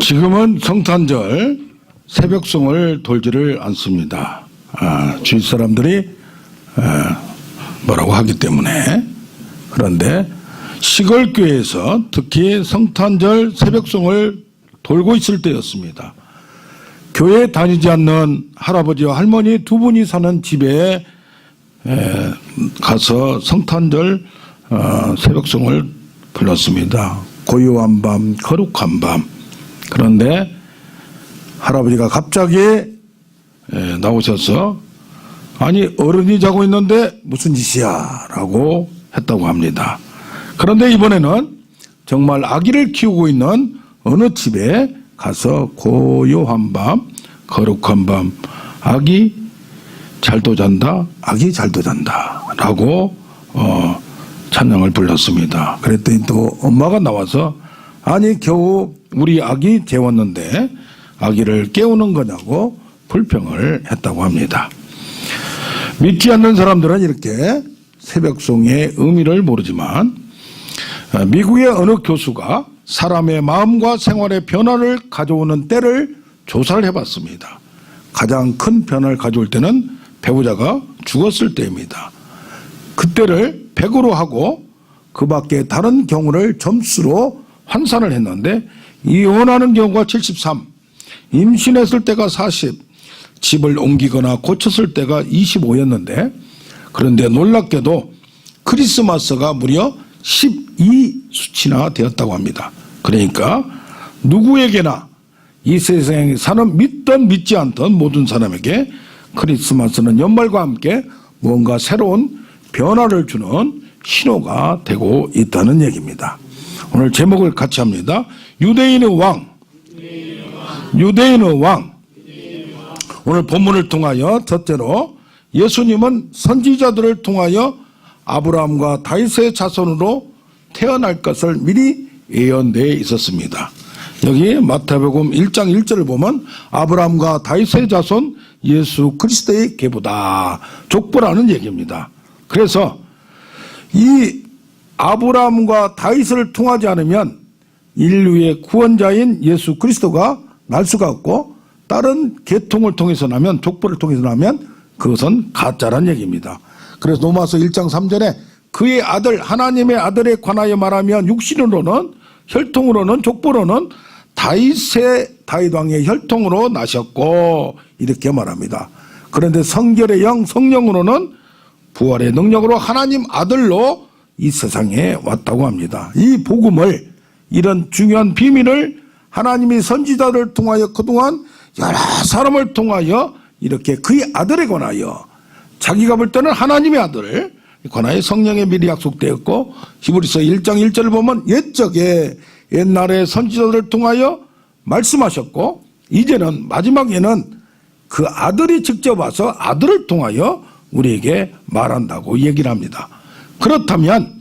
지금은 성탄절 새벽송을 돌지를 않습니다. 주위 사람들이 뭐라고 하기 때문에. 그런데 시골 교회에서 특히 성탄절 새벽송을 돌고 있을 때였습니다. 교회 다니지 않는 할아버지와 할머니 두 분이 사는 집에 가서 성탄절 새벽송을 불렀습니다. 고요한 밤, 거룩한 밤. 그런데 할아버지가 갑자기 나오셔서 아니 어른이 자고 있는데 무슨 짓이야 라고 했다고 합니다. 그런데 이번에는 정말 아기를 키우고 있는 어느 집에 가서 고요한 밤, 거룩한 밤, 아기 잘도 잔다, 아기 잘도 잔다 라고 찬양을 불렀습니다. 그랬더니 또 엄마가 나와서 아니 겨우 우리 아기 재웠는데 아기를 깨우는 거냐고 불평을 했다고 합니다. 믿지 않는 사람들은 이렇게 새벽송의 의미를 모르지만 미국의 어느 교수가 사람의 마음과 생활의 변화를 가져오는 때를 조사를 해봤습니다. 가장 큰 변화를 가져올 때는 배우자가 죽었을 때입니다. 그때를 100으로 하고 그 밖에 다른 경우를 점수로 환산을 했는데 이혼하는 경우가 73, 임신했을 때가 40, 집을 옮기거나 고쳤을 때가 25였는데 그런데 놀랍게도 크리스마스가 무려 12수치나 되었다고 합니다. 그러니까 누구에게나 이 세상에 사는 믿든 믿지 않든 모든 사람에게 크리스마스는 연말과 함께 무언가 새로운 변화를 주는 신호가 되고 있다는 얘기입니다. 오늘 제목을 같이 합니다. 유대인의 왕. 유대인의 왕. 오늘 본문을 통하여 첫째로 예수님은 선지자들을 통하여 아브라함과 다윗의 자손으로 태어날 것을 미리 예언되어 있었습니다. 여기 마태복음 1장 1절을 보면 아브라함과 다윗의 자손 예수 그리스도의 계보다 족보라는 얘기입니다. 그래서 이 아브라함과 다윗을 통하지 않으면 인류의 구원자인 예수 그리스도가 날 수가 없고 다른 계통을 통해서 나면 족보를 통해서 나면 그것은 가짜란 얘기입니다. 그래서 로마서 1장 3절에 그의 아들 하나님의 아들에 관하여 말하면 육신으로는 혈통으로는 족보로는 다윗 왕의 혈통으로 나셨고 이렇게 말합니다. 그런데 성결의 영 성령으로는 부활의 능력으로 하나님 아들로 이 세상에 왔다고 합니다. 이 복음을 이런 중요한 비밀을 하나님이 선지자를 통하여 그동안 여러 사람을 통하여 이렇게 그의 아들에 관하여 자기가 볼 때는 하나님의 아들을 관하여 성령에 미리 약속되었고 히브리서 1장 1절을 보면 옛날에 선지자들을 통하여 말씀하셨고 이제는 마지막에는 그 아들이 직접 와서 아들을 통하여 우리에게 말한다고 얘기를 합니다. 그렇다면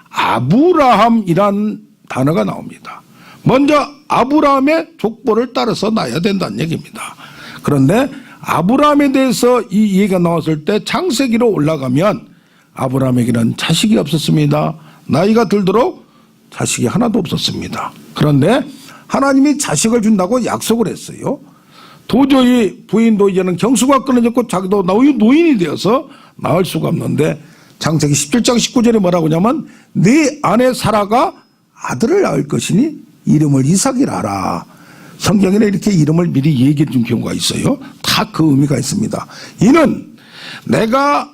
아브라함이란 단어가 나옵니다. 먼저 아브라함의 족보를 따라서 나야 된다는 얘기입니다. 그런데 아브라함에 대해서 이 얘기가 나왔을 때 창세기로 올라가면 아브라함에게는 자식이 없었습니다. 나이가 들도록 자식이 하나도 없었습니다. 그런데 하나님이 자식을 준다고 약속을 했어요. 도저히 부인도 이제는 경수가 끊어졌고 자기도 노인이 되어서 낳을 수가 없는데 창세기 17장 19절에 뭐라고 하냐면 네 아내 사라가 아들을 낳을 것이니 이름을 이삭이라 하라. 성경에는 이렇게 이름을 미리 얘기해 준 경우가 있어요. 다 그 의미가 있습니다. 이는 내가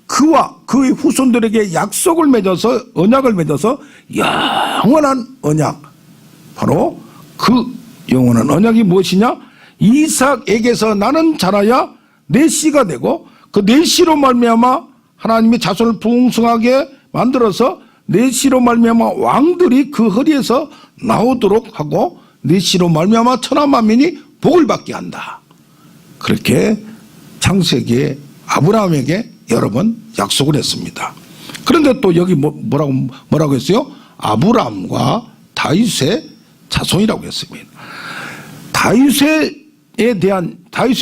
그와 그의 후손들에게 약속을 맺어서 언약을 맺어서 영원한 언약, 바로 그 영원한 언약이 무엇이냐? 이삭에게서 나는 자라야 내 씨가 되고 그 내 씨로 말미암아 하나님이 자손을 풍성하게 만들어서 내 씨로 말미암아 왕들이 그 허리에서 나오도록 하고 내 씨로 말미암아 천하 만민이 복을 받게 한다. 그렇게 창세기에 아브라함에게 여러 번 약속을 했습니다. 그런데 또 여기 뭐라고 했어요? 아브라함과 다윗의 자손이라고 했습니다. 다윗의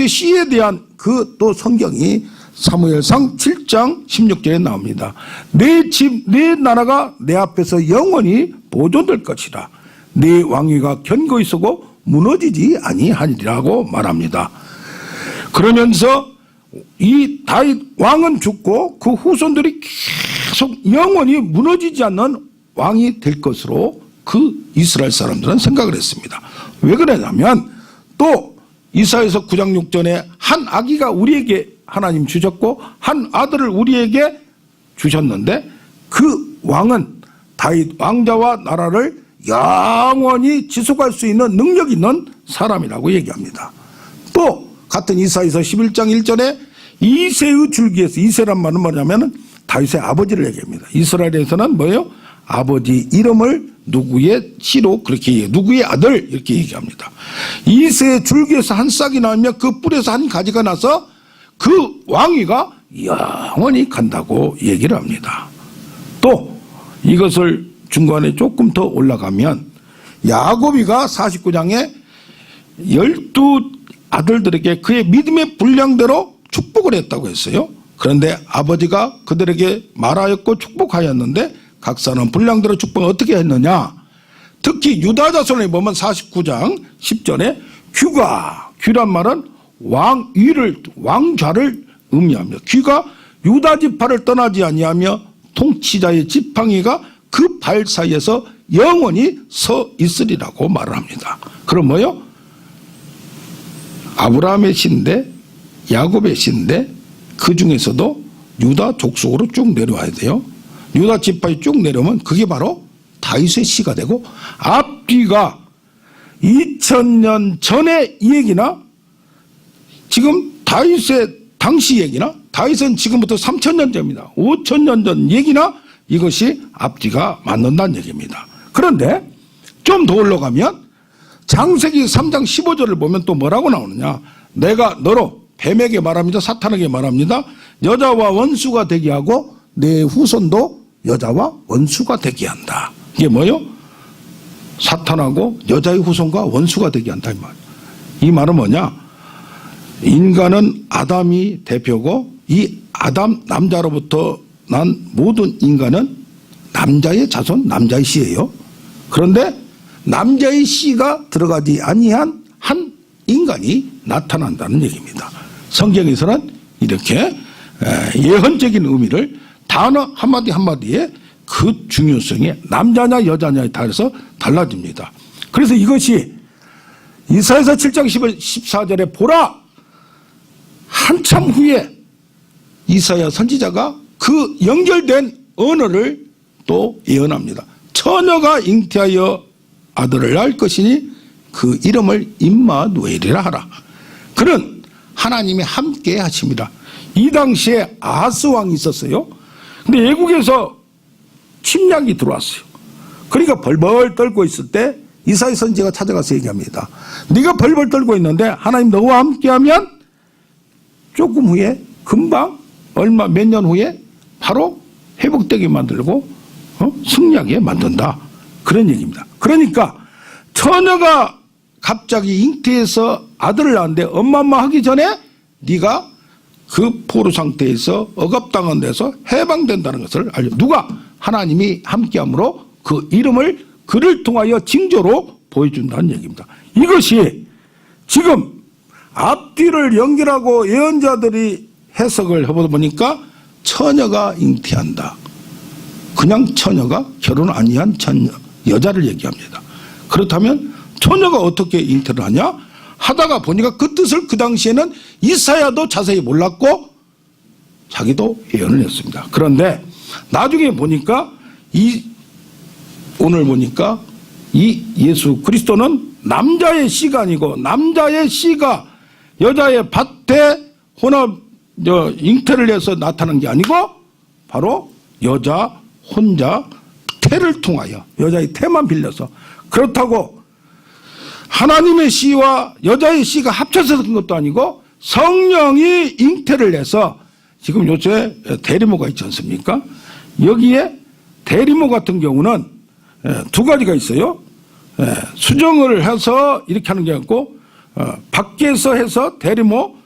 씨에 대한 그 또 성경이 사무엘상 7장 16절에 나옵니다. 내 집, 내 나라가 내 앞에서 영원히 보존될 것이라. 내 왕위가 견고히 서고 무너지지 아니하리라고 말합니다. 그러면서 이 다윗 왕은 죽고 그 후손들이 계속 영원히 무너지지 않는 왕이 될 것으로 그 이스라엘 사람들은 생각을 했습니다. 왜 그러냐면 또 이사야서 9장 6절에 한 아기가 우리에게 하나님 주셨고 한 아들을 우리에게 주셨는데 그 왕은 다윗 왕자와 나라를 영원히 지속할 수 있는 능력 있는 사람이라고 얘기합니다. 또 같은 이사야서 11장 1절에 이새의 줄기에서, 이새란 말은 뭐냐면 다윗의 아버지를 얘기합니다. 이스라엘에서는 뭐예요? 아버지 이름을 누구의 씨로 그렇게 얘기해요. 누구의 아들 이렇게 얘기합니다. 이새의 줄기에서 한 싹이 나오면 그 뿔에서 한 가지가 나서 그 왕위가 영원히 간다고 얘기를 합니다. 또 이것을 중간에 조금 더 올라가면 야곱이가 49장에 12 아들들에게 그의 믿음의 분량대로 축복을 했다고 했어요. 그런데 아버지가 그들에게 말하였고 축복하였는데 각 사람 분량대로 축복을 어떻게 했느냐. 특히 유다 자손에 보면 49장 10절에 귀란 말은 왕위를, 왕좌를 의미합니다. 귀가 유다 지파를 떠나지 아니하며 통치자의 지팡이가 그 발 사이에서 영원히 서 있으리라고 말을 합니다. 그럼 뭐요? 아브라함의 씨인데 야곱의 씨인데 그 중에서도 유다 족속으로 쭉 내려와야 돼요. 유다 지파에 쭉 내려오면 그게 바로 다윗의 씨가 되고 앞뒤가 2000년 전의 이 얘기나 지금 다윗의 당시 얘기나 다윗은 지금부터 3000년 전입니다. 5000년 전 얘기나 이것이 앞뒤가 맞는다는 얘기입니다. 그런데 좀 더 올라가면 창세기 3장 15절을 보면 또 뭐라고 나오느냐. 내가 너로 뱀에게 말합니다. 사탄에게 말합니다. 여자와 원수가 되게 하고 내 후손도 여자와 원수가 되게 한다. 이게 뭐요? 사탄하고 여자의 후손과 원수가 되게 한다. 이 말은 뭐냐? 인간은 아담이 대표고 이 아담 남자로부터 난 모든 인간은 남자의 자손, 남자의 씨예요. 그런데 남자의 씨가 들어가지 아니한 한 인간이 나타난다는 얘기입니다. 성경에서는 이렇게 예언적인 의미를 단어 한마디 한마디에 그 중요성이 남자냐 여자냐에 따라서 달라집니다. 그래서 이것이 이사야서 7장 14절에 보라 한참 후에 이사야 선지자가 그 연결된 언어를 또 예언합니다. 처녀가 잉태하여 아들을 낳을 것이니 그 이름을 임마누엘이라 하라. 그는 하나님이 함께 하십니다. 이 당시에 아하스 왕이 있었어요. 근데 외국에서 침략이 들어왔어요. 그러니까 벌벌 떨고 있을 때 이사야 선지자가 찾아가서 얘기합니다. 네가 벌벌 떨고 있는데 하나님 너와 함께하면 조금 후에 금방 얼마 몇 년 후에 바로 회복되게 만들고 승리하게 만든다. 그런 얘기입니다. 그러니까 처녀가 갑자기 잉태해서 아들을 낳았는데 엄마 하기 전에 네가 그 포로 상태에서 억압당한 데서 해방된다는 것을 알려. 누가? 하나님이 함께함으로 그 이름을 그를 통하여 징조로 보여준다는 얘기입니다. 이것이 지금 앞뒤를 연결하고 예언자들이 해석을 해보다 보니까 처녀가 잉태한다. 그냥 처녀가 결혼 아니한 처녀, 여자를 얘기합니다. 그렇다면 처녀가 어떻게 잉태를 하냐? 하다가 보니까 그 뜻을 그 당시에는 이사야도 자세히 몰랐고 자기도 예언을 했습니다. 그런데 나중에 보니까 오늘 보니까 이 예수 그리스도는 남자의 씨가 아니고 남자의 씨가 여자의 밭에 잉태를 해서 나타난 게 아니고 바로 여자 혼자 태를 통하여 여자의 태만 빌려서 그렇다고 하나님의 씨와 여자의 씨가 합쳐서 된 것도 아니고 성령이 잉태를 해서 지금 요새 대리모가 있지 않습니까? 여기에 대리모 같은 경우는 두 가지가 있어요. 수정을 해서 이렇게 하는 게 있고 밖에서 해서 대리모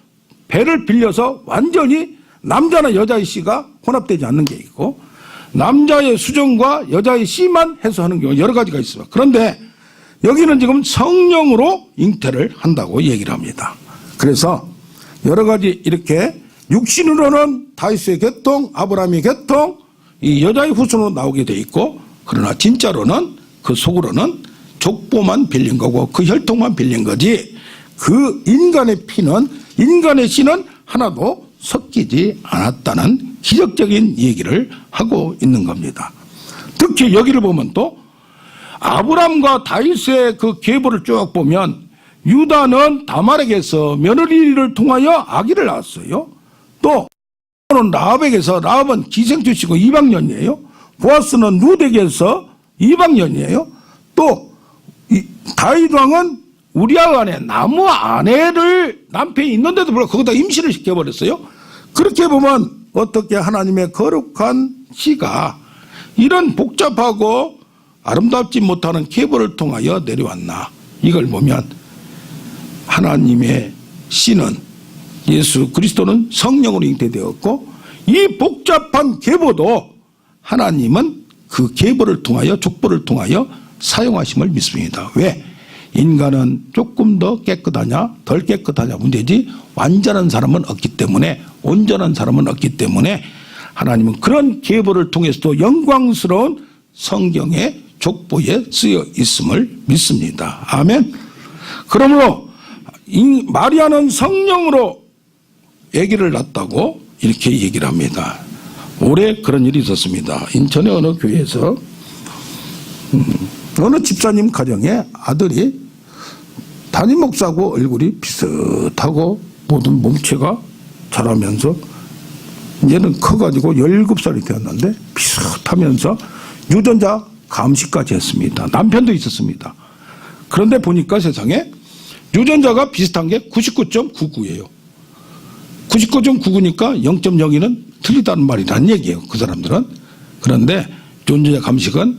배를 빌려서 완전히 남자나 여자의 씨가 혼합되지 않는 게 있고 남자의 수정과 여자의 씨만 해서 하는 경우 여러 가지가 있어요. 그런데 여기는 지금 성령으로 잉태를 한다고 얘기를 합니다. 그래서 여러 가지 이렇게 육신으로는 다윗의 계통, 아브라함의 계통, 이 여자의 후손으로 나오게 돼 있고, 그러나 진짜로는 그 속으로는 족보만 빌린 거고 그 혈통만 빌린 거지, 그 인간의 피는, 인간의 씨는 하나도 섞이지 않았다는 기적적인 얘기를 하고 있는 겁니다. 특히 여기를 보면 또 아브람과 다윗의 그 계보를 쭉 보면 유다는 다말에게서 며느리를 통하여 아기를 낳았어요. 또 라합에게서, 라합은 기생충이고 이방년이에요. 보아스는 룻에게서 이방년이에요. 또 다윗 왕은 우리아 안에 나무 아내를 남편이 있는데도 불구하고 거기다 임신을 시켜버렸어요. 그렇게 보면 어떻게 하나님의 거룩한 씨가 이런 복잡하고 아름답지 못하는 계보를 통하여 내려왔나. 이걸 보면 하나님의 씨는, 예수 그리스도는 성령으로 잉태되었고, 이 복잡한 계보도 하나님은 그 계보를 통하여, 족보를 통하여 사용하심을 믿습니다. 왜? 인간은 조금 더 깨끗하냐 덜 깨끗하냐 문제지 완전한 사람은 없기 때문에, 온전한 사람은 없기 때문에 하나님은 그런 계보를 통해서도 영광스러운 성경의 족보에 쓰여 있음을 믿습니다. 아멘. 그러므로 마리아는 성령으로 아기를 낳았다고 이렇게 얘기를 합니다. 올해 그런 일이 있었습니다. 인천의 어느 교회에서 어느 집사님 가정에 아들이 담임 목사하고 얼굴이 비슷하고 모든 몸체가 자라면서 얘는 커가지고 17살이 되었는데 비슷하면서 유전자 감시까지 했습니다. 남편도 있었습니다. 그런데 보니까 세상에 유전자가 비슷한 게 99.99예요. 99.99니까 0.02는 틀리다는 말이라는 얘기예요. 그 사람들은. 그런데 유전자 감식은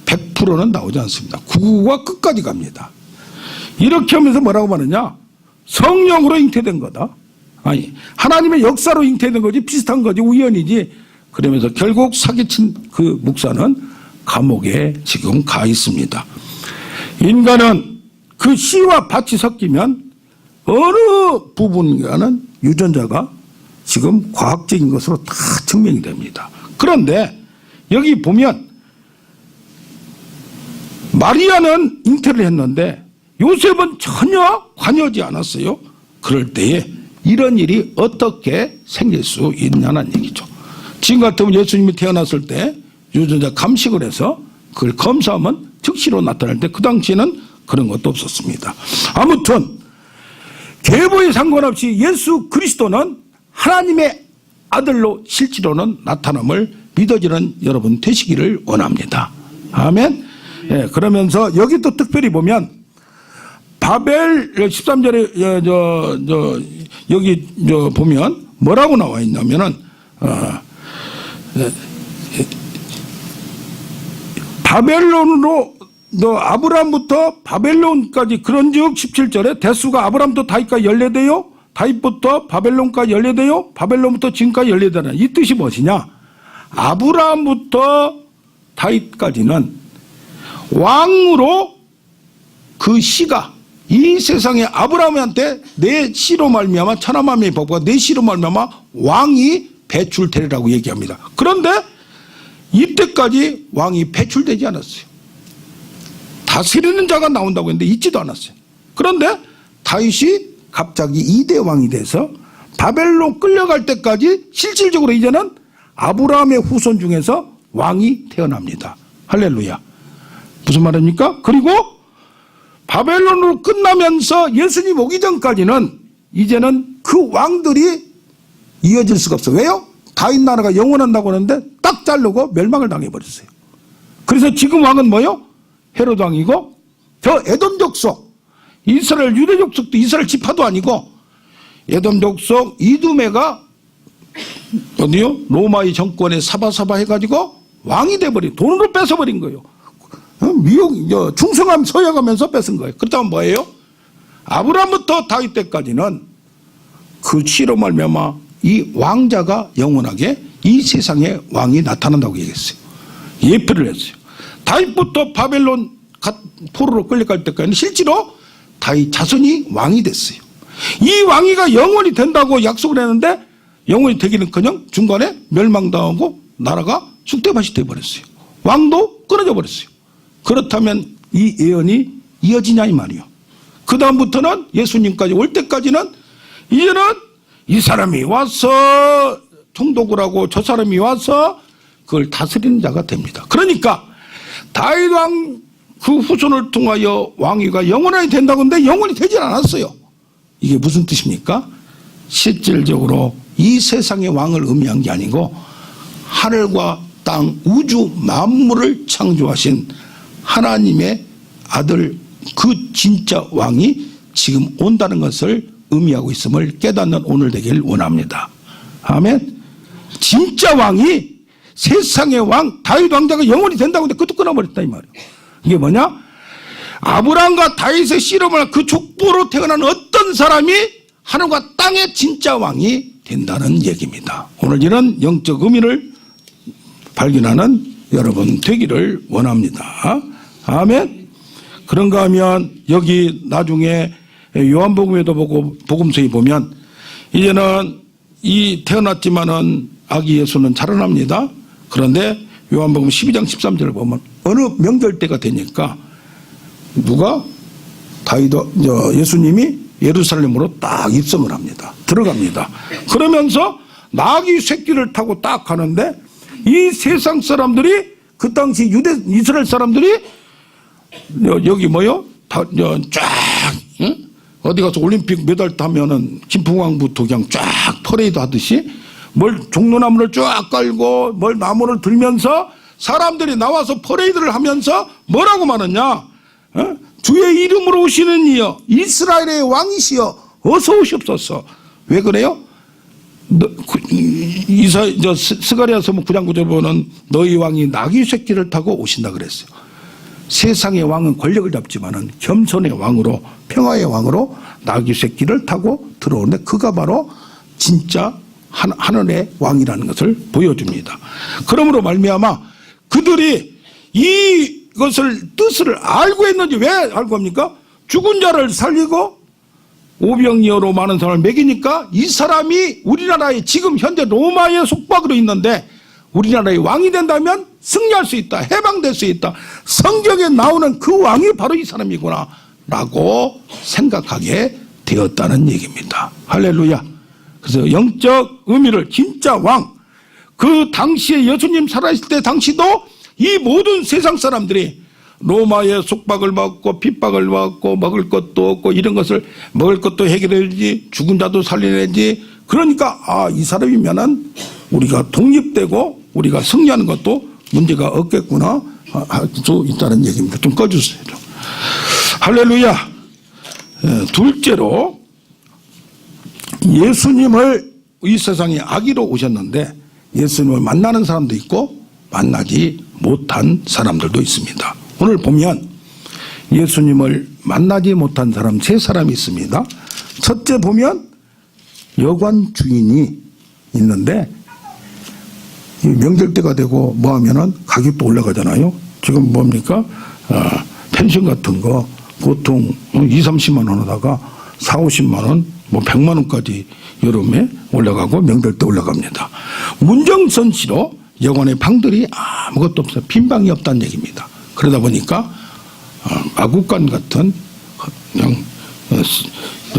100%는 나오지 않습니다. 99가 끝까지 갑니다. 이렇게 하면서 뭐라고 말하냐? 성령으로 잉태된 거다. 아니, 하나님의 역사로 잉태된 거지, 비슷한 거지, 우연이지. 그러면서 결국 사기친 그 목사는 감옥에 지금 가 있습니다. 인간은 그 씨와 밭이 섞이면 어느 부분과는 유전자가 지금 과학적인 것으로 다 증명이 됩니다. 그런데 여기 보면 마리아는 잉태를 했는데 요셉은 전혀 관여하지 않았어요. 그럴 때에 이런 일이 어떻게 생길 수 있냐는 얘기죠. 지금 같으면 예수님이 태어났을 때 유전자 감식을 해서 그걸 검사하면 즉시로 나타날 때 그 당시에는 그런 것도 없었습니다. 아무튼 계보에 상관없이 예수 그리스도는 하나님의 아들로 실제로는 나타남을 믿어지는 여러분 되시기를 원합니다. 아멘. 예, 그러면서 여기 또 특별히 보면 바벨 13절에 여기 보면 뭐라고 나와 있냐면은 바벨론으로 아브라함부터 바벨론까지, 그런즉 17절에 대수가 아브라함부터 다윗까지 14대요, 다윗부터 바벨론까지 14대요, 바벨론부터 지금까지 14대라. 이 뜻이 무엇이냐? 아브라함부터 다윗까지는 왕으로 그 씨가 이 세상에 아브라함한테 내 씨로 말미암아, 천하만민의 법과 내 씨로 말미암아 왕이 배출되리라고 얘기합니다. 그런데 이때까지 왕이 배출되지 않았어요. 다스리는 자가 나온다고 했는데 있지도 않았어요. 그런데 다윗이 갑자기 2대 왕이 돼서 바벨론 끌려갈 때까지 실질적으로 이제는 아브라함의 후손 중에서 왕이 태어납니다. 할렐루야. 무슨 말입니까? 그리고 바벨론으로 끝나면서 예수님 오기 전까지는 이제는 그 왕들이 이어질 수가 없어요. 왜요? 다윗 나라가 영원한다고 하는데 딱 자르고 멸망을 당해버렸어요. 그래서 지금 왕은 뭐요? 헤롯 왕이고, 저 에돔 족속, 이스라엘 유대 족속도 이스라엘 지파도 아니고 에돔 족속 이두메가 어디요? 로마의 정권에 사바사바 해가지고 왕이 돼버린, 돈으로 뺏어버린 거예요. 미혹, 충성함 서약하면서 뺏은 거예요. 그렇다면 뭐예요? 아브라함부터 다윗 때까지는 그 씨로 말미암아 이 왕자가 영원하게 이 세상에 왕이 나타난다고 얘기했어요. 예표를 했어요. 다윗부터 바벨론 포로로 끌려갈 때까지 실제로 다윗 자손이 왕이 됐어요. 이 왕위가 영원히 된다고 약속을 했는데 영원히 되기는커녕 중간에 멸망당하고 나라가 쑥대밭이 되어버렸어요. 왕도 끊어져 버렸어요. 그렇다면 이 예언이 이어지냐 이 말이요. 그 다음부터는 예수님까지 올 때까지는 이제는 이 사람이 와서 총독을 하고 저 사람이 와서 그걸 다스리는 자가 됩니다. 그러니까 다윗 왕 그 후손을 통하여 왕위가 영원히 된다고 하는데 영원히 되질 않았어요. 이게 무슨 뜻입니까? 실질적으로 이 세상의 왕을 의미한 게 아니고 하늘과 땅 우주 만물을 창조하신 하나님의 아들 그 진짜 왕이 지금 온다는 것을 의미하고 있음을 깨닫는 오늘 되길 원합니다. 아멘. 진짜 왕이 세상의 왕 다윗 왕자가 영원히 된다고 하는데 그것도 끊어버렸다 이 말이에요. 이게 뭐냐? 아브라함과 다윗의 씨름을 그 족보로 태어난 어떤 사람이 하늘과 땅의 진짜 왕이 된다는 얘기입니다. 오늘 이런 영적 의미를 발견하는 여러분 되기를 원합니다. 아멘. 그런가 하면 여기 나중에 요한복음에도 보고 복음서에 보면 이제는 이 태어났지만은 아기 예수는 자라납니다. 그런데 요한복음 12장 13절을 보면 어느 명절 때가 되니까 누가 예수님이 예루살렘으로 딱 입성을 합니다. 들어갑니다. 그러면서 나귀 새끼를 타고 딱 가는데 이 세상 사람들이 그 당시 이스라엘 사람들이 여기 뭐요? 쫙 어디 가서 올림픽 메달 타면은 김풍왕부터 그냥 쫙 퍼레이드 하듯이 종로나무를 쫙 깔고 나무를 들면서 사람들이 나와서 퍼레이드를 하면서 뭐라고 말하냐? 주의 이름으로 오시는 이여 이스라엘의 왕이시여 어서 오시옵소서. 왜 그래요? 스가랴서 9장 9절 보면 너희 왕이 나귀 새끼를 타고 오신다 그랬어요. 세상의 왕은 권력을 잡지만은 겸손의 왕으로 평화의 왕으로 나귀 새끼를 타고 들어오는데 그가 바로 진짜 하늘의 왕이라는 것을 보여줍니다. 그러므로 말미암아 그들이 이것을 뜻을 알고 했는지 왜 알고 합니까? 죽은 자를 살리고 오병이어로 많은 사람을 먹이니까 이 사람이 우리나라에 지금 현재 로마의 속박으로 있는데 우리나라의 왕이 된다면 승리할 수 있다. 해방될 수 있다. 성경에 나오는 그 왕이 바로 이 사람이구나 라고 생각하게 되었다는 얘기입니다. 할렐루야. 그래서 영적 의미를 진짜 왕, 그 당시에 예수님 살아있을 때 당시도 이 모든 세상 사람들이 로마의 속박을 받고 핍박을 받고 먹을 것도 없고 이런 것을 먹을 것도 해결해야지 죽은 자도 살려내야지 그러니까 이 사람이면은 우리가 독립되고 우리가 승리하는 것도 문제가 없겠구나 할 수 있다는 얘기입니다. 좀 꺼주세요. 할렐루야. 둘째로 예수님을 이 세상에 아기로 오셨는데 예수님을 만나는 사람도 있고 만나지 못한 사람들도 있습니다. 오늘 보면 예수님을 만나지 못한 사람 세 사람이 있습니다. 첫째 보면 여관 주인이 있는데 명절 때가 되고 뭐 하면은 가격도 올라가잖아요. 지금 뭡니까? 펜션 같은 거 보통 2, 30만 원 하다가 4, 50만 원, 100만 원까지 여름에 올라가고 명절 때 올라갑니다. 문정선시로 여관의 방들이 아무것도 없어요. 빈 방이 없다는 얘기입니다. 그러다 보니까 마구간 같은 그냥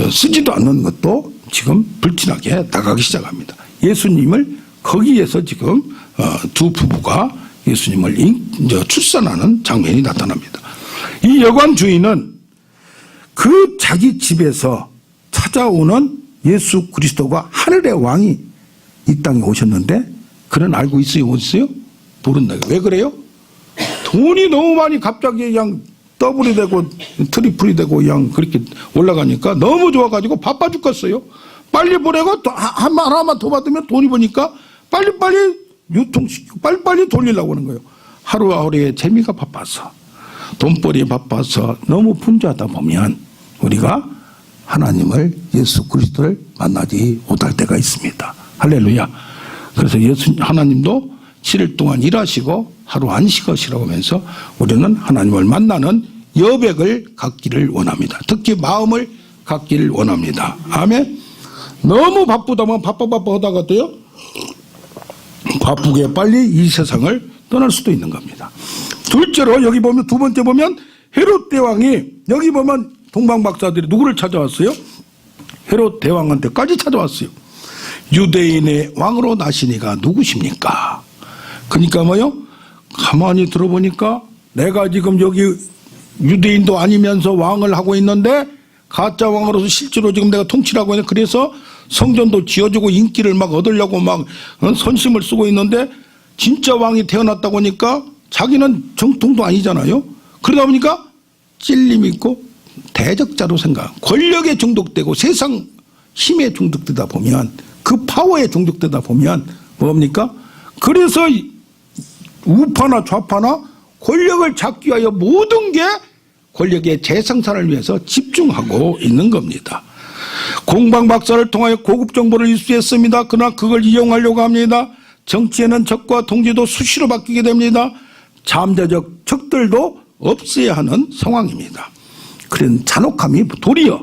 쓰지도 않는 것도 지금 불티나게 나가기 시작합니다. 예수님을 거기에서 지금 두 부부가 예수님을 출산하는 장면이 나타납니다. 이 여관 주인은 그 자기 집에서 찾아오는 예수 그리스도가 하늘의 왕이 이 땅에 오셨는데 그는 알고 있어요? 못 있어요? 모른다. 왜 그래요? 돈이 너무 많이 갑자기 그냥 더블이 되고 트리플이 되고 그냥 그렇게 올라가니까 너무 좋아가지고 바빠 죽겠어요. 빨리 보내고 하나만 더 받으면 돈이 버니까 빨리빨리 유통시키고 빨리빨리 돌리려고 하는 거예요. 하루하루의 재미가 바빠서 돈벌이에 바빠서 너무 분주하다 보면 우리가 하나님을 예수 그리스도를 만나지 못할 때가 있습니다. 할렐루야. 그래서 하나님도 7일 동안 일하시고 하루 안식하시라고 하면서 우리는 하나님을 만나는 여백을 갖기를 원합니다. 특히 마음을 갖기를 원합니다. 아멘. 너무 바쁘다면 바빠 하다가 돼요. 바쁘게 빨리 이 세상을 떠날 수도 있는 겁니다. 둘째로 여기 보면 두 번째 보면 헤롯 대왕이 여기 보면 동방박사들이 누구를 찾아왔어요? 헤롯 대왕한테까지 찾아왔어요. 유대인의 왕으로 나시니가 누구십니까? 그러니까 뭐요? 가만히 들어보니까 내가 지금 여기 유대인도 아니면서 왕을 하고 있는데 가짜 왕으로서 실제로 지금 내가 통치를 하고 있는, 그래서 성전도 지어주고 인기를 막 얻으려고 막 선심을 쓰고 있는데 진짜 왕이 태어났다고 하니까 자기는 정통도 아니잖아요. 그러다 보니까 찔림 있고 대적자로 생각, 권력에 중독되고 세상 힘에 중독되다 보면, 그 파워에 중독되다 보면 뭡니까? 그래서 우파나 좌파나 권력을 잡기 위하여 모든 게 권력의 재생산을 위해서 집중하고 있는 겁니다. 공방박사를 통하여 고급 정보를 입수했습니다. 그러나 그걸 이용하려고 합니다. 정치에는 적과 동지도 수시로 바뀌게 됩니다. 잠재적 적들도 없애야 하는 상황입니다. 그런 잔혹함이 도리어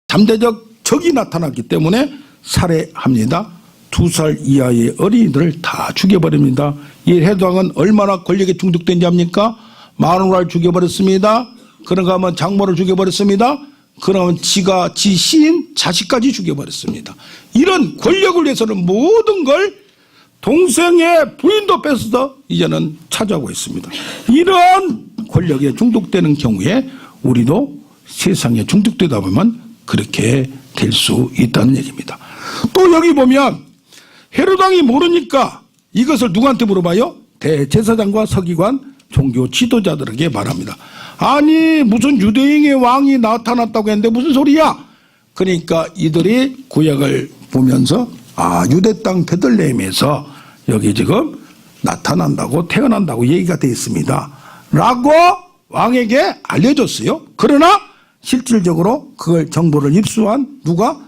잠재적 적이 나타났기 때문에 살해합니다. 2살 이하의 어린이들을 다 죽여버립니다. 이 헤롯 왕은 얼마나 권력에 중독된지 압니까? 마누라를 죽여버렸습니다. 그런가 하면 장모를 죽여버렸습니다. 그러면 지 시인 자식까지 죽여버렸습니다. 이런 권력을 위해서는 모든 걸, 동생의 부인도 뺏어서 이제는 차지하고 있습니다. 이런 권력에 중독되는 경우에 우리도 세상에 중독되다 보면 그렇게 될 수 있다는 얘기입니다. 또 여기 보면 헤롯 왕이 모르니까 이것을 누구한테 물어봐요? 대제사장과 서기관, 종교 지도자들에게 말합니다. 아니 무슨 유대인의 왕이 나타났다고 했는데 무슨 소리야? 그러니까 이들이 구약을 보면서 유대 땅 베들레헴에서 여기 지금 나타난다고, 태어난다고 얘기가 되어 있습니다 라고 왕에게 알려줬어요. 그러나 실질적으로 그걸 정보를 입수한 누가?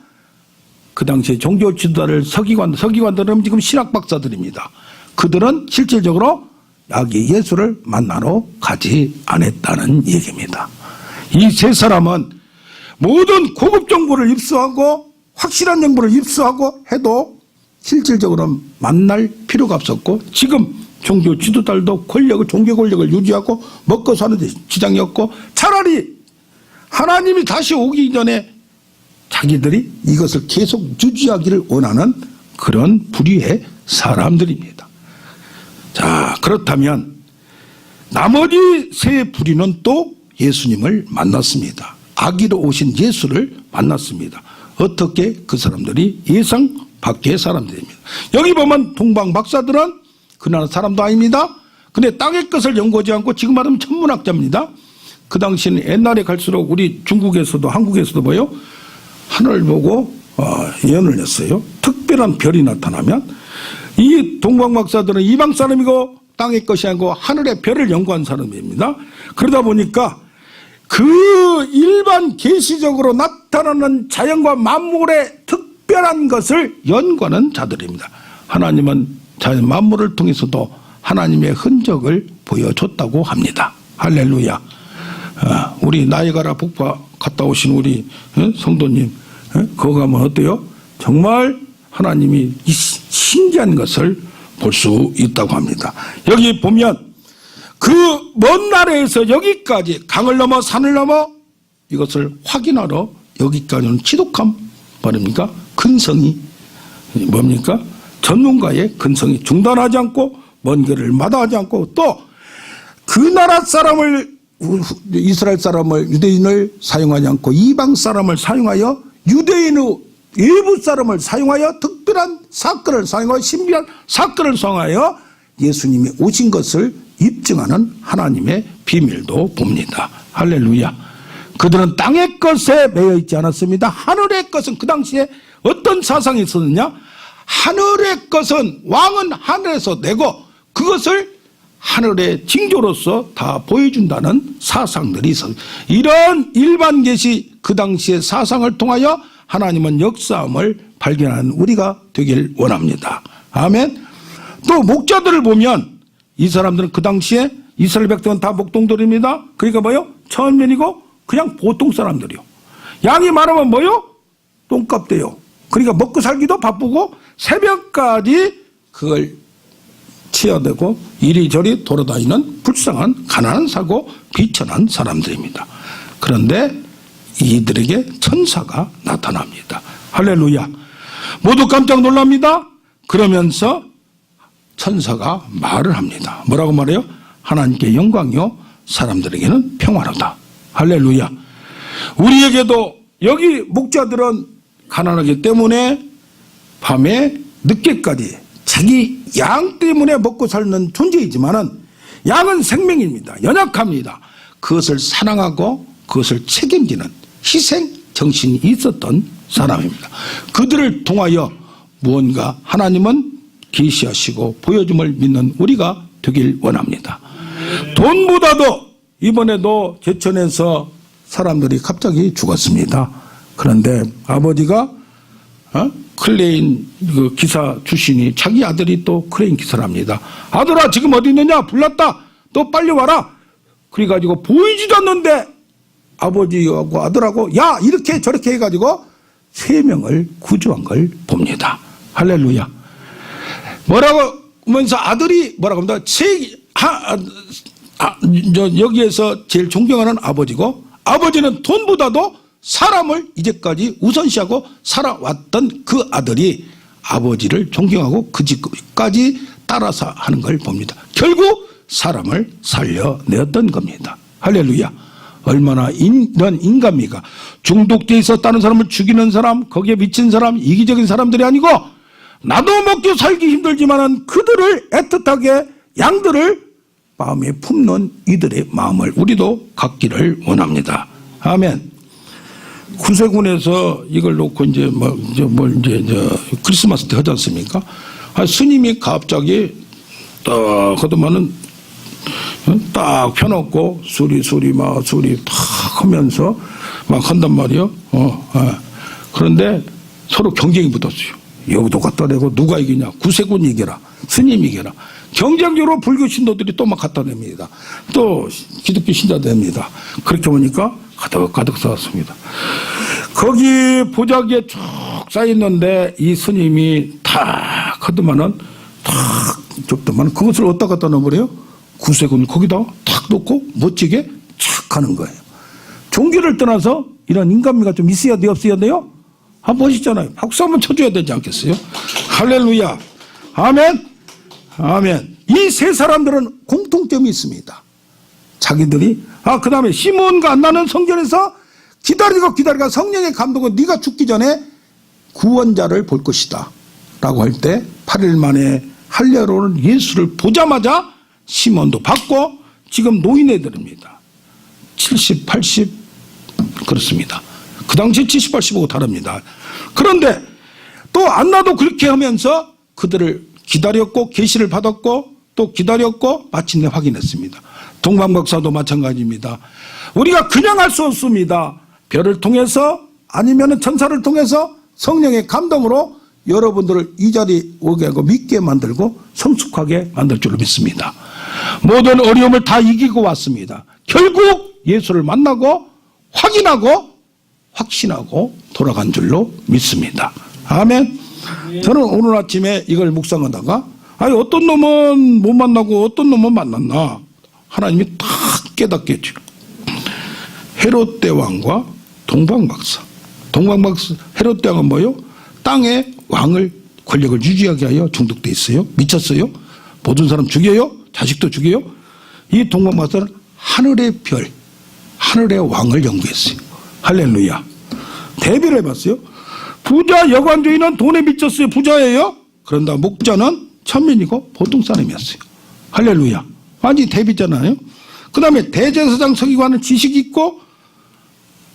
그 당시에 종교 지도자를 서기관들은 지금 신학 박사들입니다. 그들은 실질적으로 아기 예수를 만나러 가지 않았다는 얘기입니다. 이 세 사람은 모든 고급 정보를 입수하고 확실한 정보를 입수하고 해도 실질적으로 만날 필요가 없었고, 지금 종교 지도자들도 종교 권력을 유지하고 먹고 사는 데 지장이 없고, 차라리 하나님이 다시 오기 전에 자기들이 이것을 계속 유지하기를 원하는 그런 부류의 사람들입니다. 자, 그렇다면 나머지 세 부류는 또 예수님을 만났습니다. 아기로 오신 예수를 만났습니다. 어떻게? 그 사람들이 예상 밖의 사람들입니다. 여기 보면 동방 박사들은 그 나라 사람도 아닙니다. 근데 땅의 것을 연구하지 않고 지금 말하면 천문학자입니다. 그 당시는 옛날에 갈수록 우리 중국에서도 한국에서도 뭐요? 하늘을 보고 예언을 했어요. 특별한 별이 나타나면 이 동방 박사들은 이방 사람이고 땅의 것이 아니고 하늘의 별을 연구한 사람입니다. 그러다 보니까 그 일반 계시적으로 나타나는 자연과 만물의 특별한 것을 연구하는 자들입니다. 하나님은 자연 만물을 통해서도 하나님의 흔적을 보여줬다고 합니다. 할렐루야. 우리 나이가라 북파 갔다 오신 우리 성도님, 거기 가면 어때요? 정말 하나님이 신기한 것을 볼 수 있다고 합니다. 여기 보면 그 먼 나라에서 여기까지 강을 넘어 산을 넘어 이것을 확인하러 여기까지 오는 지독함 말입니까? 근성이 뭡니까? 전문가의 근성이 중단하지 않고 먼 길을 마다하지 않고, 또 그 나라 사람을, 이스라엘 사람을, 유대인을 사용하지 않고 이방 사람을 사용하여 유대인의 일부 사람을 사용하여 특별한 사건을 사용하여 신비한 사건을 사용하여 예수님이 오신 것을 입증하는 하나님의 비밀도 봅니다. 할렐루야. 그들은 땅의 것에 매여 있지 않았습니다. 하늘의 것은, 그 당시에 어떤 사상이 있었느냐? 하늘의 것은, 왕은 하늘에서 내고 그것을 하늘의 징조로서 다 보여준다는 사상들이 있어요. 이런 일반 계시, 그 당시의 사상을 통하여 하나님은 역사함을 발견하는 우리가 되길 원합니다. 아멘. 또 목자들을 보면 이 사람들은 그 당시에 이스라엘 백성은 다 목동들입니다. 그러니까 뭐요? 천민이고 그냥 보통 사람들이요. 양이 많으면 뭐요? 똥값 돼요. 그러니까 먹고 살기도 바쁘고 새벽까지 그걸 치어대고 이리저리 돌아다니는 불쌍한 가난한 사고 비천한 사람들입니다. 그런데 이들에게 천사가 나타납니다. 할렐루야. 모두 깜짝 놀랍니다. 그러면서 천사가 말을 합니다. 뭐라고 말해요? 하나님께 영광이요 사람들에게는 평화로다. 할렐루야. 우리에게도 여기 목자들은 가난하기 때문에 밤에 늦게까지 자기 양 때문에 먹고 사는 존재이지만은 양은 생명입니다. 연약합니다. 그것을 사랑하고 그것을 책임지는 희생 정신이 있었던 사람입니다. 그들을 통하여 무언가 하나님은 계시하시고 보여줌을 믿는 우리가 되길 원합니다. 돈보다도 이번에도 제천에서 사람들이 갑자기 죽었습니다. 그런데 아버지가 클레인 그 기사 출신이 자기 아들이 또 클레인 기사랍니다. 아들아 지금 어디 있느냐? 불났다. 너 빨리 와라. 그래가지고 보이지도 않는데 아버지하고 아들하고 야 이렇게 저렇게 해가지고 3명을 구조한 걸 봅니다. 할렐루야. 뭐라고 하면서 아들이 뭐라고 합니다. 여기에서 제일 존경하는 아버지고 아버지는 돈보다도 사람을 이제까지 우선시하고 살아왔던 그 아들이 아버지를 존경하고 그 집까지 따라서 하는 걸 봅니다. 결국 사람을 살려내었던 겁니다. 할렐루야. 얼마나 이런 인간미가 중독되어 있어 다른 사람을 죽이는 사람, 거기에 미친 사람, 이기적인 사람들이 아니고 나도 먹고 살기 힘들지만은 그들을 애틋하게 양들을 마음에 품는 이들의 마음을 우리도 갖기를 원합니다. 아멘. 구세군에서 이걸 놓고 이제 크리스마스 때 하지 않습니까? 스님이 갑자기 딱 하더만은 딱 펴놓고 수리 탁 하면서 막 한단 말이요. 그런데 서로 경쟁이 붙었어요. 여기도 갖다 대고 누가 이기냐? 구세군이 이겨라. 스님이 이겨라. 경쟁적으로 불교 신도들이 또 막 갖다 냅니다. 또 기독교 신자됩니다. 그렇게 보니까 가득 쌓았습니다. 거기 보자기에 쭉 쌓였는데 이 스님이 탁 하더만은 탁 좁더만 그것을 어디다 갖다 넣어버려요? 구세군 거기다 탁 놓고 멋지게 착 하는 거예요. 종교를 떠나서 이런 인간미가 좀 있어야 돼요? 없어야 돼요? 멋있잖아요. 박수 한번 쳐줘야 되지 않겠어요? 할렐루야. 아멘. 아멘. 이 세 사람들은 공통점이 있습니다. 자기들이 그 다음에 시몬과 안나는 성전에서 기다리고 성령의 감동은 네가 죽기 전에 구원자를 볼 것이다 라고 할 때 8일 만에 할례로는 예수를 보자마자 시몬도 받고 지금 노인애들입니다. 70, 80 그렇습니다. 그 당시 70, 85고 다릅니다. 그런데 또 안나도 그렇게 하면서 그들을 기다렸고 계시를 받았고 또 기다렸고 마침내 확인했습니다. 동방박사도 마찬가지입니다. 우리가 그냥 할 수 없습니다. 별을 통해서 아니면 천사를 통해서 성령의 감동으로 여러분들을 이 자리에 오게 하고 믿게 만들고 성숙하게 만들 줄로 믿습니다. 모든 어려움을 다 이기고 왔습니다. 결국 예수를 만나고 확인하고 확신하고 돌아간 줄로 믿습니다. 아멘. 저는 오늘 아침에 이걸 묵상하다가 어떤 놈은 못 만나고 어떤 놈은 만났나 하나님이 딱 깨닫겠죠. 헤롯 대왕과 동방박사. 헤롯 대왕은 뭐요? 땅에 왕을 권력을 유지하게 하여 중독돼 있어요. 미쳤어요. 모든 사람 죽여요. 자식도 죽여요. 이 동방박사는 하늘의 별, 하늘의 왕을 연구했어요. 할렐루야. 대비를 해봤어요. 부자 여관주의는 돈에 미쳤어요. 부자예요. 그런다 목자는 천민이고 보통 사람이었어요. 할렐루야. 완전히 대비잖아요. 그 다음에 대제사장 서기관은 지식이 있고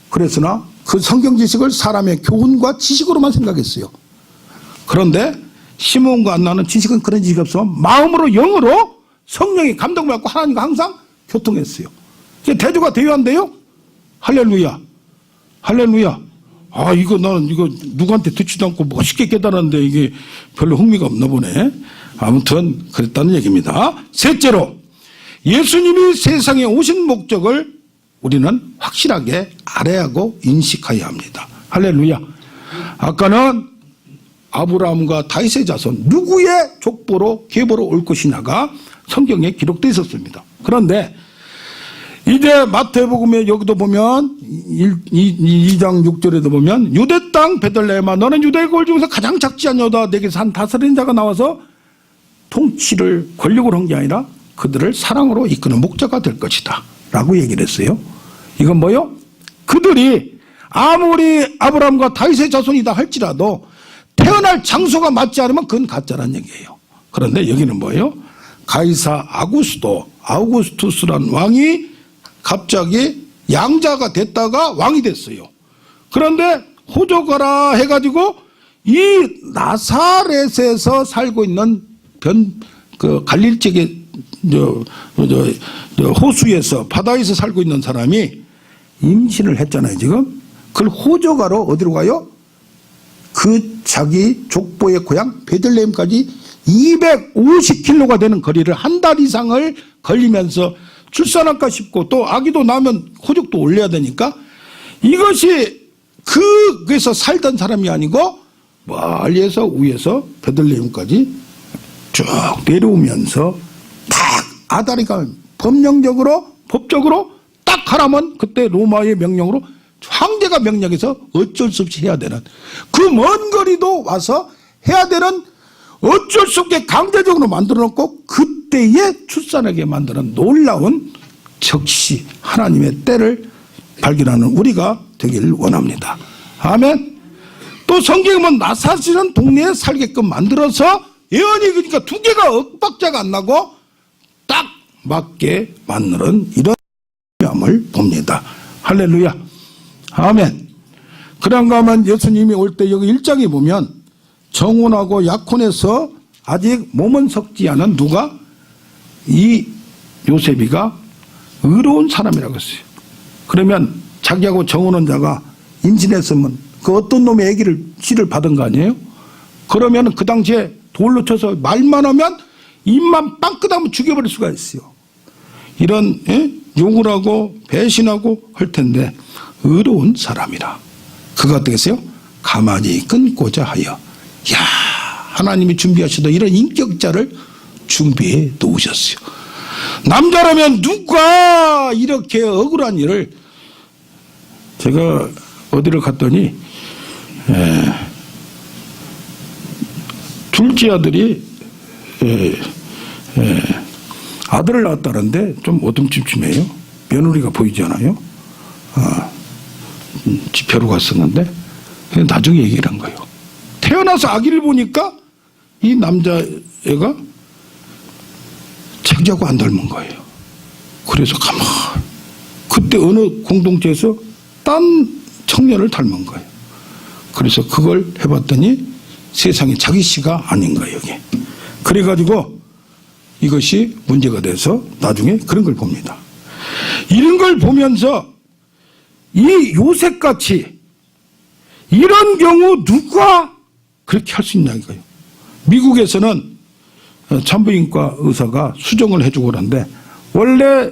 그랬으나 그 성경 지식을 사람의 교훈과 지식으로만 생각했어요. 그런데 시몬과 안나는 지식은 그런 지식이 없어 마음으로 영으로 성령의 감동을 받고 하나님과 항상 교통했어요. 이게 대조가 되어야 한대요. 할렐루야. 할렐루야. 이거 나는 이거 누구한테 듣지도 않고 멋있게 깨달았는데 이게 별로 흥미가 없나 보네. 아무튼 그랬다는 얘기입니다. 셋째로, 예수님이 세상에 오신 목적을 우리는 확실하게 알아야 하고 인식해야 합니다. 할렐루야. 아까는 아브라함과 다윗의 자손, 누구의 족보로 계보로 올 것이냐가 성경에 기록되어 있었습니다. 그런데 이제 마태복음에 여기도 보면 2장 6절에도 보면 유대 땅 베들레헴아 너는 유대 골 중에서 가장 작지 않냐다 내게서 한 다스리는 자가 나와서 통치를 권력으로 한 게 아니라 그들을 사랑으로 이끄는 목자가 될 것이다 라고 얘기를 했어요. 이건 뭐요? 그들이 아무리 아브라함과 다윗의 자손이다 할지라도 태어날 장소가 맞지 않으면 그건 가짜란 얘기예요. 그런데 여기는 뭐예요? 가이사 아우구스투스란 왕이 갑자기 양자가 됐다가 왕이 됐어요. 그런데 호적하라 해가지고 이 나사렛에서 살고 있는 갈릴 지역의 호수에서 바다에서 살고 있는 사람이 임신을 했잖아요. 지금 그걸 호적하러 어디로 가요? 그 자기 족보의 고향 베들레헴까지 250km가 되는 거리를 한 달 이상을 걸리면서 출산할까 싶고 또 아기도 나면 호적도 올려야 되니까 이것이 그에서 살던 사람이 아니고 멀리에서 위에서 베들레헴까지 쭉 내려오면서 딱 아다리가 법적으로 딱 하라면 그때 로마의 명령으로 황제가 명령해서 어쩔 수 없이 해야 되는 그 먼 거리도 와서 해야 되는 어쩔 수 없게 강제적으로 만들어 놓고 그때에 출산하게 만드는 놀라운 적시 하나님의 때를 발견하는 우리가 되기를 원합니다. 아멘. 또 성경에 보면 나사렛이라는 동네에 살게끔 만들어서 예언이 그러니까 두 개가 엇박자가 안 나고 딱 맞게 만드는 이런 점을 봅니다. 할렐루야. 아멘. 그런가 하면 예수님이 올 때 여기 1장에 보면 정혼하고 약혼해서 아직 몸은 썩지 않은 누가? 이 요셉이가 의로운 사람이라고 했어요. 그러면 자기하고 정혼한 자가 임신했으면 그 어떤 놈의 아기를 씨를 받은 거 아니에요? 그러면 그 당시에 돌로 쳐서 말만 하면 입만 빵긋하면 죽여버릴 수가 있어요. 이런 욕을 하고 배신하고 할 텐데 의로운 사람이라. 그가 어떻게 했어요? 가만히 끊고자 하여. 야, 하나님이 준비하시던 이런 인격자를 준비해 놓으셨어요. 남자라면 누가 이렇게 억울한 일을 제가 어디를 갔더니 둘째 아들이 아들을 낳았다는데 좀 어둠침침해요. 며느리가 보이지 않아요. 집회로 갔었는데 나중에 얘기를 한 거예요. 태어나서 아기를 보니까 이 남자애가 자기하고 안 닮은 거예요. 그래서 가만히 그때 어느 공동체에서 딴 청년을 닮은 거예요. 그래서 그걸 해봤더니 세상에 자기 씨가 아닌 거예요. 이게. 그래가지고 이것이 문제가 돼서 나중에 그런 걸 봅니다. 이런 걸 보면서 이 요셉같이 이런 경우 누가 그렇게 할 수 있냐 이거예요. 미국에서는 산부인과 의사가 수정을 해주고 그러는데 원래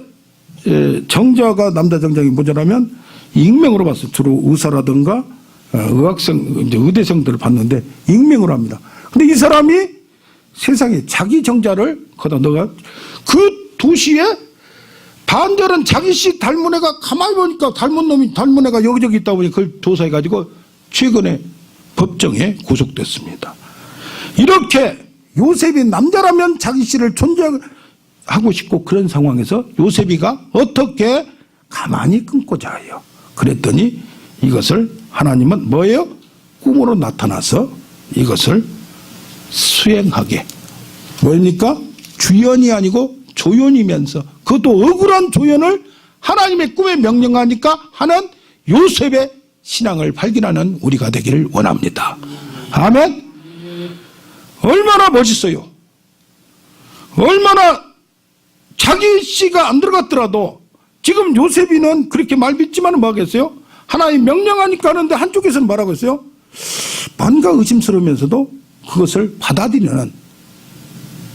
정자가 남자 정자가 모자라면 익명으로 봤어요. 주로 의사라든가 의학생 이제 의대생들을 봤는데 익명으로 합니다. 근데 이 사람이 세상에 자기 정자를 거다 넣어가 그 도시에 반절은 자기 씨 닮은 애가 가만히 보니까 닮은 애가 여기저기 있다 보니 그걸 조사해 가지고 최근에 법정에 구속됐습니다. 이렇게 요셉이 남자라면 자기 씨를 존재하고 싶고 그런 상황에서 요셉이가 어떻게 가만히 끊고자 해요. 그랬더니 이것을 하나님은 뭐예요? 꿈으로 나타나서 이것을 수행하게 뭡니까? 주연이 아니고 조연이면서 그것도 억울한 조연을 하나님의 꿈에 명령하니까 하는 요셉의 신앙을 발견하는 우리가 되기를 원합니다. 아멘. 얼마나 멋있어요. 얼마나 자기 씨가 안 들어갔더라도 지금 요셉이는 그렇게 말 믿지만은 뭐 하겠어요? 하나님 명령하니까 하는데 한쪽에서는 뭐라고 했어요? 뭔가 의심스러우면서도 그것을 받아들이는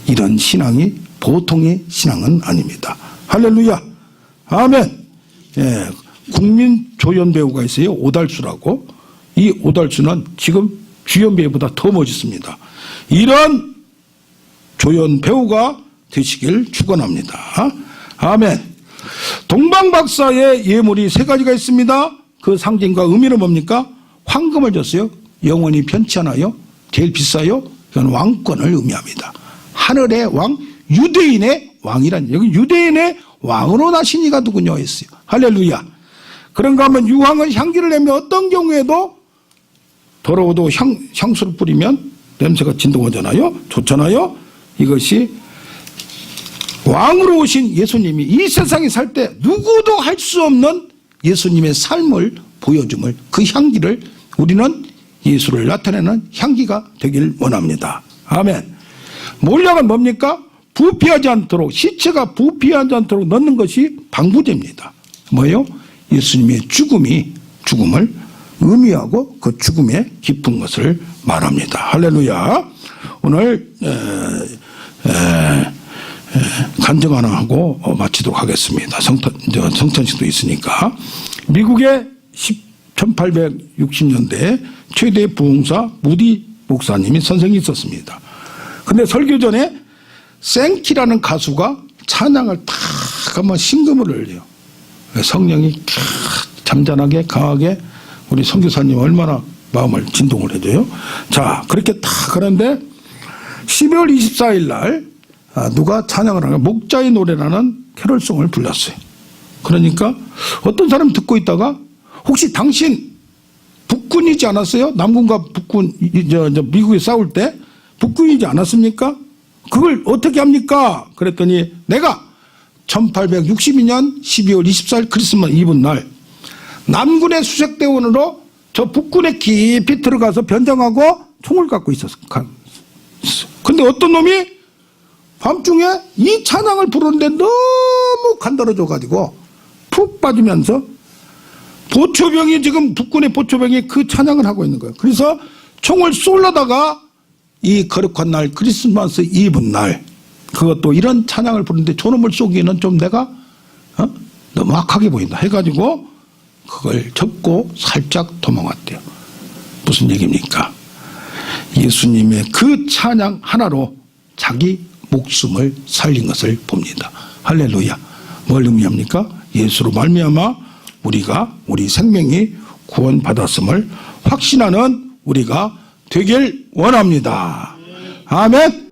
이런 신앙이 보통의 신앙은 아닙니다. 할렐루야. 아멘. 예, 국민조연 배우가 있어요. 오달수라고. 이 오달수는 지금 주연 배우보다 더 멋있습니다. 이런 조연 배우가 되시길 축원합니다. 아멘. 동방박사의 예물이 세 가지가 있습니다. 그 상징과 의미는 뭡니까? 황금을 줬어요. 영원히 변치 않아요. 제일 비싸요. 이건 왕권을 의미합니다. 하늘의 왕, 유대인의 왕이란, 여기 유대인의 왕으로 나신 이가 누구냐 했어요. 할렐루야. 그런가 하면 유황은 향기를 내며 어떤 경우에도 더러워도 향수를 뿌리면 냄새가 진동하잖아요. 좋잖아요. 이것이 왕으로 오신 예수님이 이 세상에 살 때 누구도 할 수 없는 예수님의 삶을 보여줌을, 그 향기를 우리는 예수를 나타내는 향기가 되길 원합니다. 아멘. 몰약은 뭡니까? 부패하지 않도록, 시체가 부패하지 않도록 넣는 것이 방부제입니다. 뭐예요? 예수님의 죽음을 의미하고 그 죽음의 깊은 것을 말합니다. 할렐루야. 오늘 간증 하나 하고 마치도록 하겠습니다. 성탄식도 있으니까. 미국의 1860년대 최대 부흥사 무디 목사님이 선생이 있었습니다. 근데 설교 전에 생키라는 가수가 찬양을 탁 하면 신금을 흘려요. 성령이 잠잠하게 강하게 우리 선교사님 얼마나 마음을 진동을 해줘요. 자, 그렇게 탁 하는데 12월 24일 날 누가 찬양을 하는 목자의 노래라는 캐롤송을 불렀어요. 그러니까 어떤 사람이 듣고 있다가 혹시 당신 북군이지 않았어요? 남군과 북군, 미국이 싸울 때 북군이지 않았습니까? 그걸 어떻게 합니까? 그랬더니 내가 1862년 12월 24일 크리스마스 이브 날 남군의 수색대원으로 저 북군에 깊이 들어가서 변장하고 총을 갖고 있었어. 근데 어떤 놈이 밤중에 이 찬양을 부르는데 너무 간더러져가지고 푹 빠지면서 보초병이, 지금 북군의 보초병이 그 찬양을 하고 있는 거예요. 그래서 총을 쏠려다가 이 거룩한 날 크리스마스 이브 날 그것도 이런 찬양을 부르는데 저놈을 쏘기에는 좀 내가 너무 악하게 보인다 해가지고 그걸 접고 살짝 도망왔대요. 무슨 얘기입니까? 예수님의 그 찬양 하나로 자기 목숨을 살린 것을 봅니다. 할렐루야. 뭘 의미합니까? 예수로 말미암아 우리가 우리 생명이 구원받았음을 확신하는 우리가 되길 원합니다. 아멘.